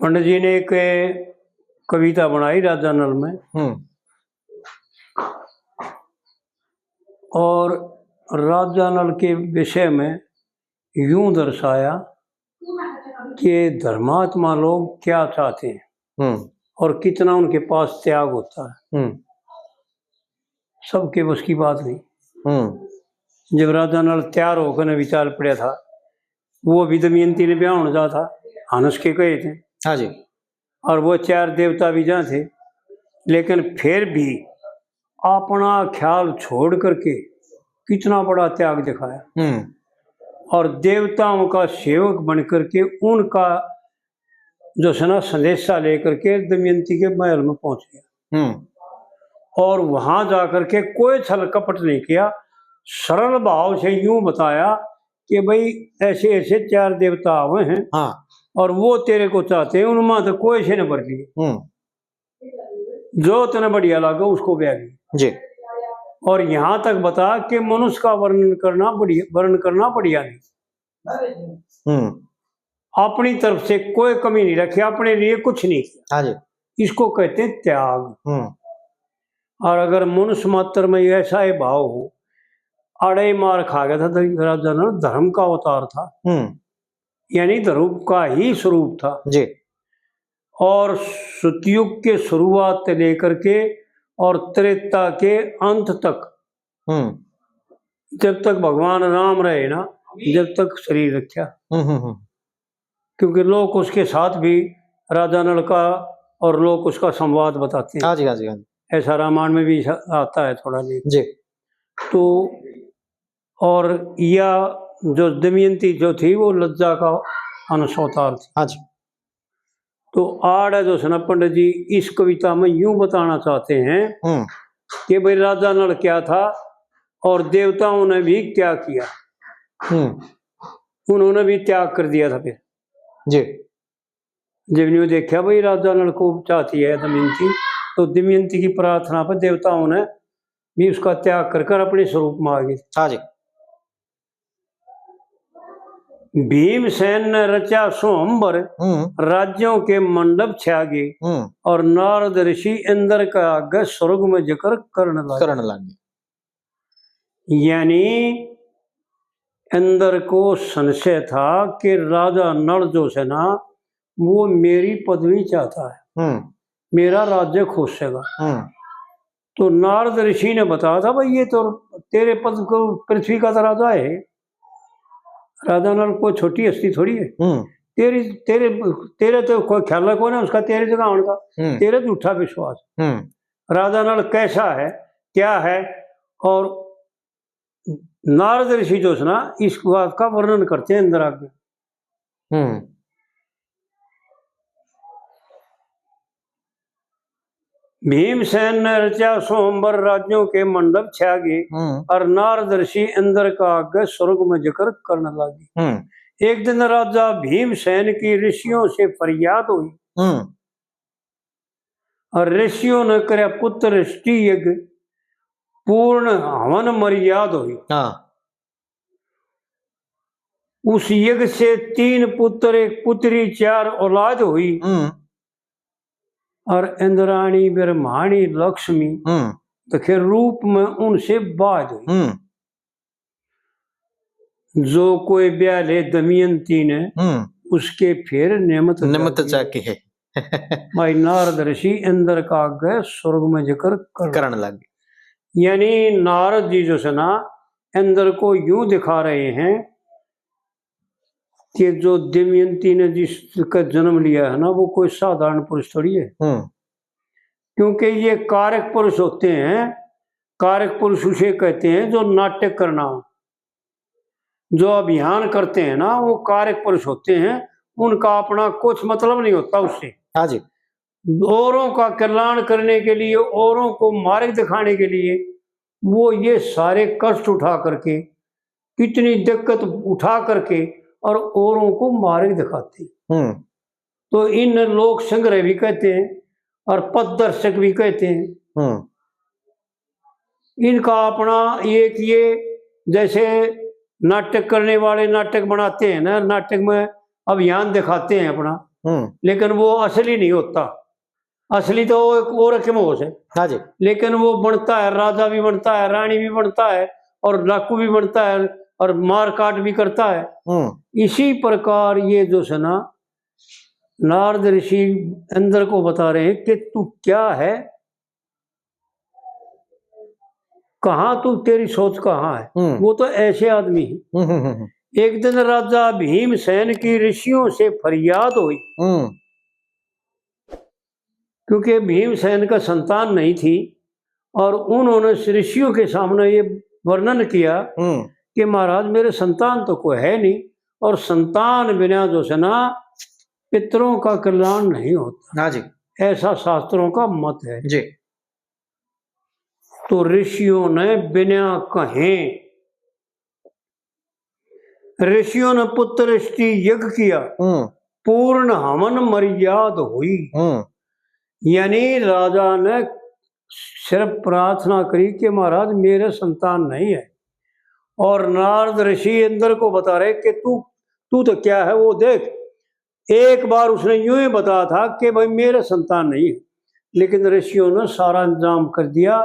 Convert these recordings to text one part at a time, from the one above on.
पंडित जी ने एक कविता बनाई राजा नल में, और राजा नल के विषय में यूं दर्शाया कि धर्मात्मा लोग क्या चाहते हैं और कितना उनके पास त्याग होता है। सबके बस की बात नहीं। जब राजा नल तैयार होकर ने विचार पड़ा था, वो भी दमयंती ने ब्याह होने जा था, हनस के कहे थे। हाँ जी। और वो 4 देवता भी जहाँ थे, लेकिन फिर भी अपना ख्याल छोड़ करके कितना बड़ा त्याग दिखाया और देवताओं का सेवक बन करके उनका जो है ना संदेशा लेकर के दमयंती के महल में पहुंच गया और वहां जाकर के कोई छल कपट नहीं किया, सरल भाव से यूं बताया कि भाई ऐसे ऐसे 4 देवता आए हैं। हाँ। और वो तेरे को चाहते हैं, उनमें तो कोई से न बढ़ लिए, जो तेने बढ़िया लगा उसको ब्याह जी। और यहाँ तक बता कि मनुष्य का वर्णन करना बढ़िया नहीं। अपनी तरफ से कोई कमी नहीं रखी, अपने लिए कुछ नहीं किया। हाँ जी। इसको कहते हैं त्याग। और अगर मनुष्य मात्र में ऐसा ही भाव हो, अड़े मार खा गया था राजा नल, धर्म का अवतार था, यानी धर्म का ही स्वरूप था जी। और सतयुग के शुरुआत से लेकर के और त्रेता के अंत तक, जब तक भगवान राम रहे ना, जब तक शरीर रखा, क्योंकि लोग उसके साथ भी राजा नल का और लोग उसका संवाद बताते हैं। हाँ जी, हाँ जी, हाँ जी। ऐसा रामायण में भी आता है थोड़ा जी। तो और यह जो दमयंती जो थी वो लज्जा का अनुसवतार थी। हाँ जी। तो आड़ जो है पंडित जी इस कविता में यूं बताना चाहते हैं कि भाई राजा नल क्या था और देवताओं ने भी क्या किया। उन्होंने भी त्याग कर दिया था फिर जी। जब ने देखा भाई राजा नल को चाहती है दमयंती, तो दमयंती की प्रार्थना पर देवताओं ने भी उसका त्याग कर अपने स्वरूप में आ गए। हाँ जी। भीमसेन ने रचा स्वयंवर, राज्यों के मंडप छागे, और नारद ऋषि इंद्र का आगे स्वर्ग में जाकर करण लगे। यानी इंद्र को संशय था कि राजा नल जो है ना वो मेरी पदवी चाहता है, मेरा राज्य खोसेगा। तो नारद ऋषि ने बताया था भाई ये तो तेरे पद को पृथ्वी का तो राजा है, राजा नल कोई छोटी हस्ती थोड़ी है। तेरे तेरे तेरे तो कोई ख्याल कौन है उसका, तेरे जगह उनका, तेरे झूठा विश्वास। राजा नल कैसा है क्या है, और नारद ऋषि जो है ना इस बात का वर्णन करते हैं इंद्र आगे। भीमसेन ने रचा स्वयंवर, राज्यों के मंडप छागे, और नारद ऋषि इंद्र का आगे स्वर्ग में जाकर करने लगे। एक दिन राजा भीमसेन की ऋषियों से फरियाद हुई, और ऋषियों ने करे पुत्र ऋषि यज्ञ, पूर्ण हवन मर्याद हुई। उस यज्ञ से 3 पुत्र 1 पुत्री 4 औलाद हुई, और इंद्राणी ब्रह्माणी लक्ष्मी के रूप में उनसे बाध हुई। जो कोई ब्याह ले दमयंती ने उसके फिर नियमित जाके है। भाई नारद ऋषि इंद्र का आगे स्वर्ग में जाकर करने लगे। यानी नारद जी जो है ना इंद्र को यूं दिखा रहे हैं कि जो दमयंती ने जिसका जन्म लिया है ना वो कोई साधारण पुरुष थोड़ी है। क्योंकि ये कारक पुरुष होते हैं, कारक पुरुष उसे कहते हैं जो नाटक करना हो, जो अभियान करते हैं ना वो कारक पुरुष होते हैं, उनका अपना कुछ मतलब नहीं होता उससे। हाँ जी। औरों का कल्याण करने के लिए, औरों को मार्ग दिखाने के लिए वो ये सारे कष्ट उठा करके, कितनी दिक्कत उठा करके और औरों को मार्ग दिखाते हैं। तो इन लोक संग्रह भी कहते हैं और पथदर्शक भी कहते हैं। इनका अपना एक ये जैसे नाटक करने वाले नाटक बनाते हैं ना, नाटक में अभियान दिखाते हैं अपना, लेकिन वो असली नहीं होता। असली तो वो एक और रकमोश है। हाँ जी। लेकिन वो बनता है, राजा भी बनता है, रानी भी बनता है, और डाकू भी बनता है, और मार काट भी करता है। इसी प्रकार ये जो है ना, नारद ऋषि अंदर को बता रहे हैं कि तू क्या है, कहाँ तू, तेरी सोच कहाँ है। वो तो ऐसे आदमी है। एक दिन राजा भीमसेन की ऋषियों से फरियाद हुई, क्योंकि भीमसेन का संतान नहीं थी, और उन्होंने ऋषियों के सामने ये वर्णन किया कि महाराज मेरे संतान तो कोई है नहीं, और संतान बिना जो है ना पितरों का कल्याण नहीं होता। हाँ जी। ऐसा शास्त्रों का मत है जी। तो ऋषियों ने बिना कहे, ऋषियों ने पुत्रष्टि यज्ञ किया, पूर्ण हवन मर्याद हुई। यानी राजा ने सिर्फ प्रार्थना करी कि महाराज मेरे संतान नहीं है, और नारद ऋषि इंद्र को बता रहे कि तू तो क्या है वो देख। एक बार उसने यूं ही बताया था कि भाई मेरे संतान नहीं है, लेकिन ऋषियों ने सारा इंतजाम कर दिया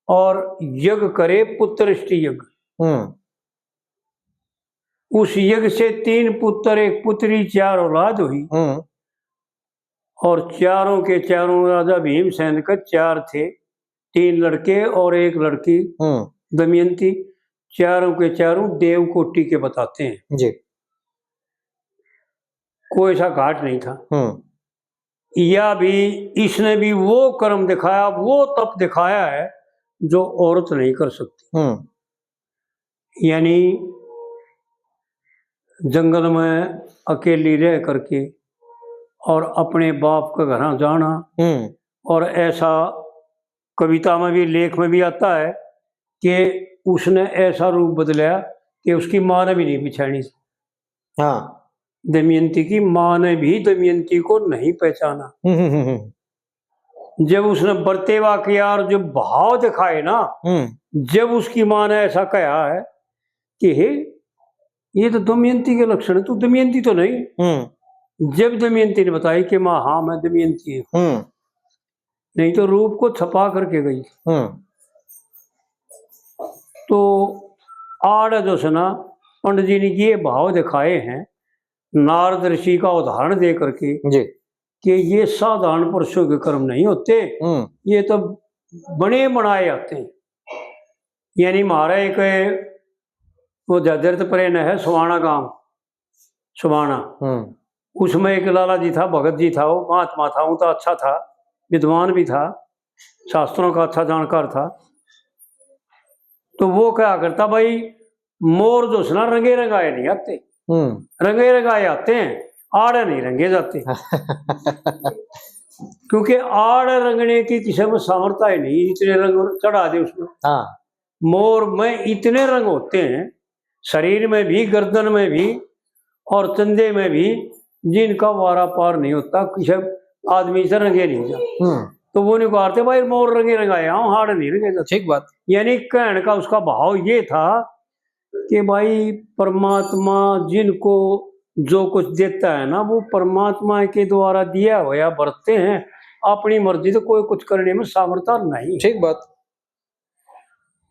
और यज्ञ करे, पुत्रष्टि यज्ञ। उस यज्ञ से 3 पुत्र 1 पुत्री 4 औलाद हुई, और चारों के चारों राजा भीमसेन का 4 थे, 3 लड़के और 1 लड़की दमयंती। चारों के चारों देवकोटि के बताते हैं जी। कोई ऐसा घाट नहीं था। या भी इसने भी वो कर्म दिखाया, वो तप दिखाया है जो औरत नहीं कर सकती। यानी जंगल में अकेली रह करके और अपने बाप का घर जाना, और ऐसा कविता में भी, लेख में भी आता है कि उसने ऐसा रूप बदलाया कि उसकी माँ ने भी नहीं पहचानी। हाँ। दमयंती की माँ ने भी दमयंती को नहीं पहचाना। जब उसने बर्तेवा किया और जो भाव दिखाए ना, जब उसकी माँ ने ऐसा कहा है कि हे ये तो दमयंती के लक्षण है, तू दमयंती तो नहीं। जब दमयंती ने बताई कि माँ हाँ मैं दमयंती हूँ, नहीं तो रूप को छपा करके गई। तो आड़ जो है ना पंडित जी ने ये भाव दिखाए हैं नारद ऋषि का उदाहरण दे करके जी, कि ये साधारण पुरुषों के कर्म नहीं होते, ये तो बने बनाए आते हैं। यानी हमारा एक वो जदरत प्रेन है सुवाना गांव, सुवाना, उसमें एक लाला जी था, भगत जी था, वो महात्मा था, वो तो अच्छा था, विद्वान भी था, शास्त्रों का अच्छा जानकार था। तो वो क्या करता भाई, मोर जो सुना रंगे रंगाए नहीं आते, रंगे रंगाए आते हैं, आड़ नहीं रंगे जाते। क्योंकि आड़ रंगने की किसी में सामर्थ्य ही नहीं, इतने रंग चढ़ा दे उसमें। मोर में इतने रंग होते हैं, शरीर में भी, गर्दन में भी और चंदे में भी, जिनका वारा पार नहीं होता, किसी आदमी से रंगे नहीं जा। तो वो नहीं कहते भाई मोर रंगे रंगाए आओ, हाड़ नहीं रंगे जाते। ठीक बात। यानी कहने का उसका भाव ये था कि भाई परमात्मा जिनको जो कुछ देता है ना, वो परमात्मा के द्वारा दिया हुआ बरतते हैं, अपनी मर्जी से कोई कुछ करने में सामर्थ्य नहीं। ठीक बात।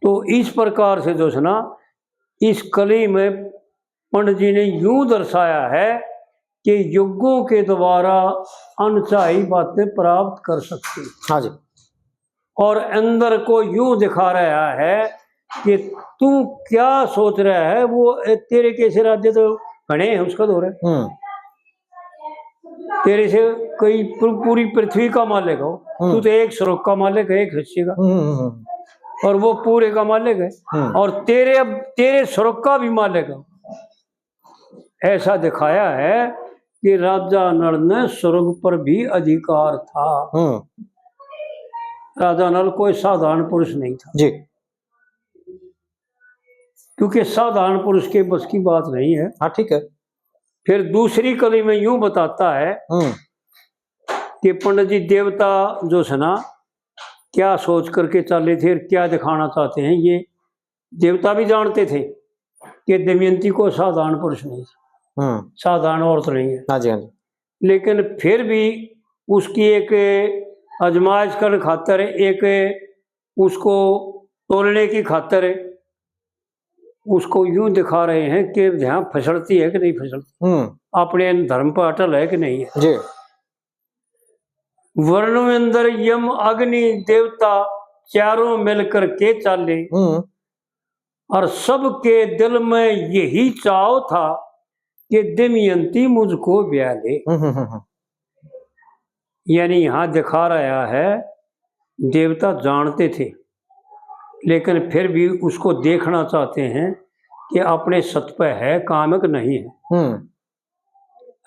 तो इस प्रकार से जो है ना, इस कली में पंडित जी ने यूं दर्शाया है कि युगों के द्वारा अनचाही बातें प्राप्त कर सकती। हाँ जी। और अंदर को यूं दिखा रहा है कि तू क्या सोच रहा है, वो तेरे कैसे राज्य तो घने हैं उसका दौर है, तेरे से कोई पूरी पृथ्वी का मालिक हो, तू तो एक स्रोत का मालिक है, एक हिस्से का, और वो पूरे का मालिक है, और तेरे स्वर्ग का भी मालिक है। ऐसा दिखाया है कि राजा नल ने स्वर्ग पर भी अधिकार था। राजा नल कोई साधारण पुरुष नहीं था जी, क्योंकि साधारण पुरुष के बस की बात नहीं है। हाँ ठीक है। फिर दूसरी कली में यूं बताता है कि पंडित जी देवता जो है ना क्या सोच करके चले थे, क्या दिखाना चाहते हैं, ये देवता भी जानते थे कि दमयंती को साधारण पुरुष नहीं, साधारण औरत नहीं है। हाँ जी, हाँ जी। लेकिन फिर भी उसकी एक आजमाइश करने खातर, एक उसको तोलने की खातर उसको यूं दिखा रहे हैं कि यहाँ फिसलती है कि नहीं फिसलती, अपने धर्म पर अटल है कि नहीं है जी। वर्ण में अंदर यम अग्नि देवता चारों मिलकर के चाले, और सबके दिल में यही चाव था कि दमयंती मुझको ब्याह ले। यानी यहाँ दिखा रहा है देवता जानते थे लेकिन फिर भी उसको देखना चाहते हैं कि अपने सत पे है कामक नहीं है।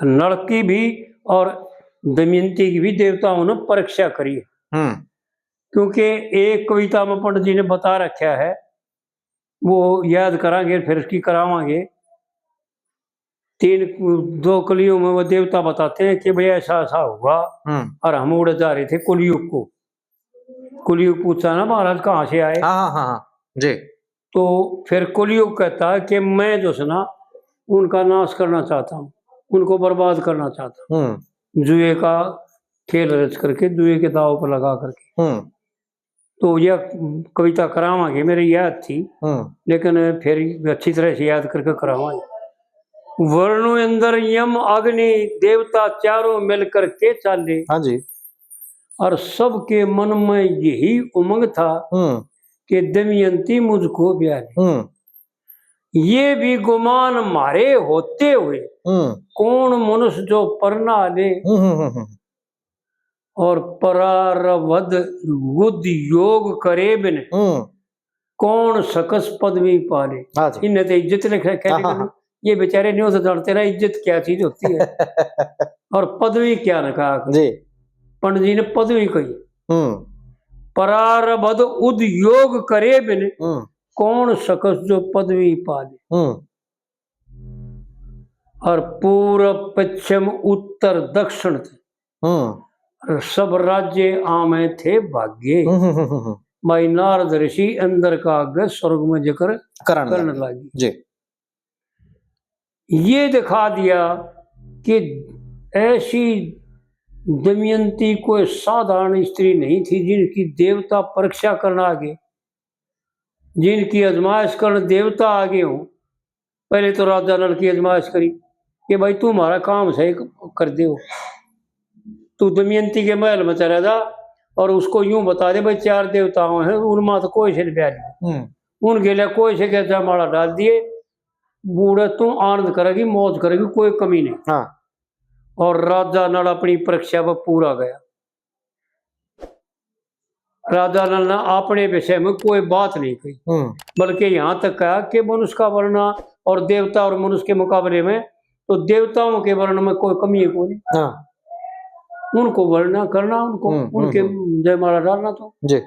नल की भी और दमयंती की भी देवताओं ने परीक्षा करी है। क्योंकि एक कविता में पंडित जी ने बता रखा है, वो याद करांगे फिर उसकी करावांगे। 2 कलियों में वो देवता बताते हैं कि भाई ऐसा ऐसा हुआ और हम उड़ जा रहे थे कुलयुग को। कुलयुग पूछा ना महाराज कहाँ से आए? जी। तो फिर कुलयुग कहता है कि मैं जो सुना उनका नाश करना चाहता हूँ, उनको बर्बाद करना चाहता हूँ, जुए का खेल रच करके, जुए के दाव पर लगा करके। तो यह कविता करावांगे, मेरी याद थी लेकिन फिर अच्छी तरह से याद करके करावांगे। वर्णों अंदर यम अग्नि देवता चारों मिलकर के चाले। हाँ जी। और सबके मन में यही उमंग था कि दमयंती मुझको ब्याह ले। ये भी गुमान मारे होते हुए कौन मनुष्य जो परना ले, और परारब्ध बुद्ध योग करे बिन कौन सकस पदवी पाले। इन्हें तो इज्जत लिखा, ये बेचारे नहीं हो जानते ना इज्जत क्या चीज होती है और पदवी क्या न कहा जी। पंडित जी ने पदवी कही, परारब्ध उद्योग करे बिन कौन सकस जो पदवी पाले। और पूर्व पश्चिम उत्तर दक्षिण थे, सब राज्य आमे थे भाग्य। भाई नारद ऋषि अंदर का आगे स्वर्ग में जिक्र करने लगी जी। ये दिखा दिया कि ऐसी दमयंती कोई साधारण स्त्री नहीं थी जिनकी देवता परीक्षा करना आगे, जिनकी आजमाइश करने देवता आगे हो। पहले तो राजा नल की आजमाइश करी कि भाई तू हमारा काम सही कर दे, तू दमयंती के महल में चला जा और उसको यूं बता दे भाई 4 देवताओं हैं उनमें तो कोई से ब्याह नहीं, उनके लिए कोई से कहता माला डाल दिए, बूढ़े तू आनंद करेगी मौज करेगी कोई कमी नहीं। हाँ। और राजा नल अपनी परीक्षा पर पूरा गया। राजा नल ने अपने विषय में कोई बात नहीं कही, बल्कि यहाँ तक कहा कि मनुष्य का वर्ण और देवता और मनुष्य के मुकाबले में तो देवताओं के वर्ण में कोई कमी है कोई नहीं। हाँ। उनको वर्ण करना, उनको उनके जयमाला डालना तो जी।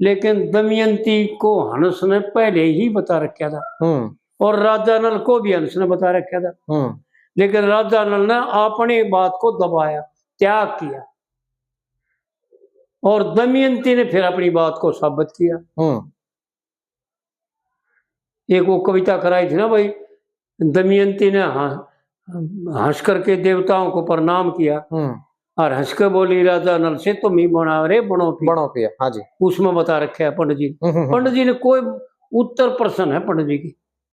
लेकिन दमयंती को हंस ने पहले ही बता रखा था और राजा नल को भी हंस ने बता रखा था, लेकिन राजा नल ने अपनी बात को दबाया, त्याग किया और दमयंती ने फिर अपनी बात को साबित किया। एक वो कविता कराई थी ना भाई, दमयंती ने हंस करके देवताओं को प्रणाम किया और हंस के बोली राजा नल से तुम ही बना रे बनो पिया। हाँ जी। उसमें बता रखे है पंडित जी। पंडित जी ने कोई उत्तर प्रश्न है पंडित जी की,